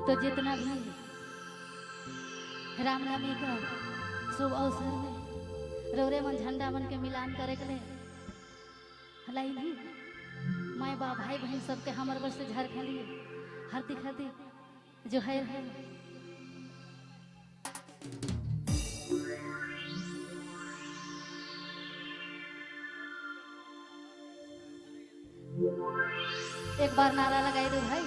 तो जितना भी रामनवमी का शुभ अवसर में रौरे मन झंडा मन के मिलान करे के लिए हलाई नहीं माय बा भाई बहन सबके हमारे वर्ष से झारखंडी हार्दिक हार्दिक जो है एक बार नारा लगाई दो भाई।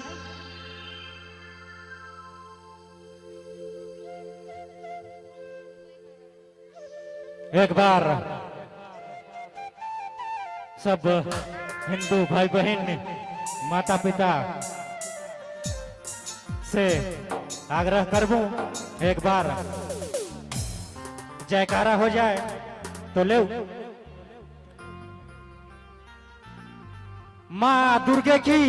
एक बार सब हिंदू भाई बहन माता पिता से आग्रह करबूं एक बार जयकारा हो जाए तो ले माँ दुर्गे की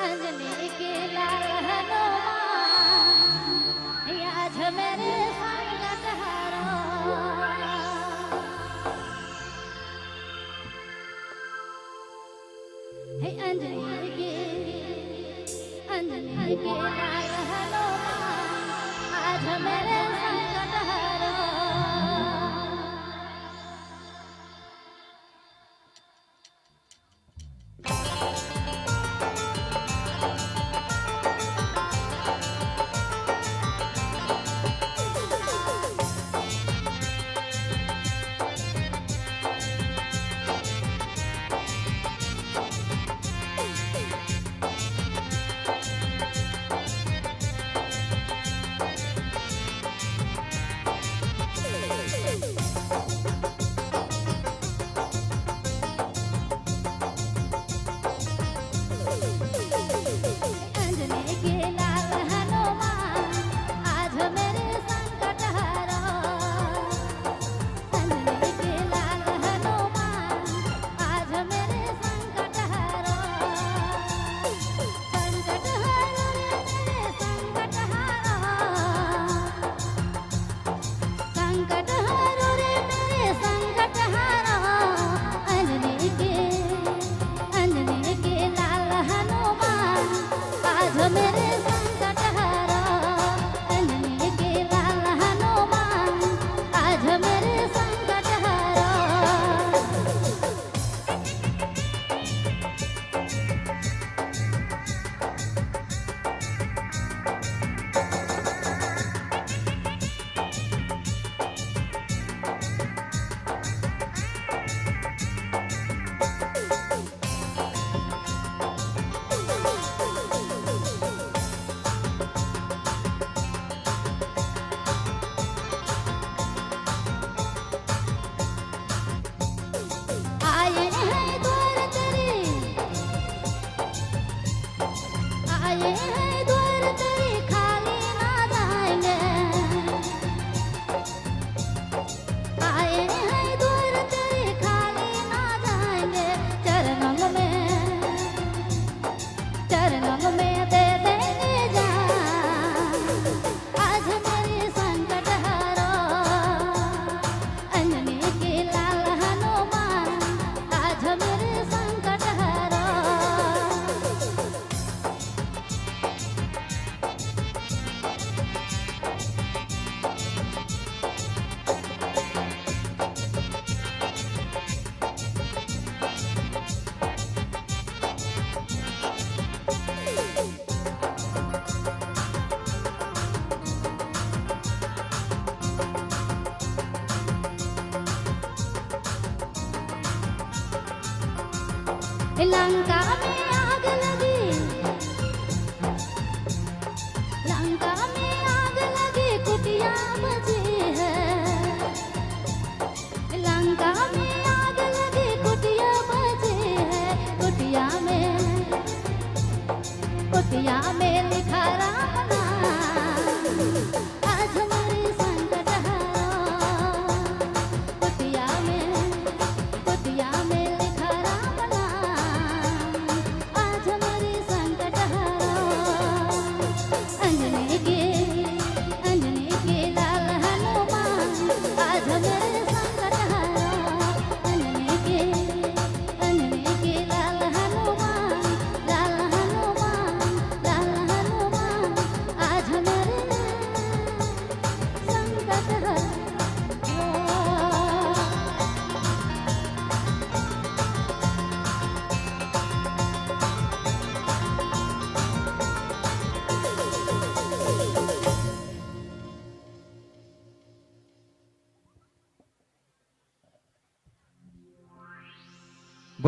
अंजनी के लाल हनुमान आज मेरे संगत हारो हे अंजनी के लाल हनुमान आज मेरे संगत हारो लंका में आग लगी, लंका में आग लगी कुटिया बजी है। लंका में आग लगी कुटिया बजी है। कुटिया में लिखा राम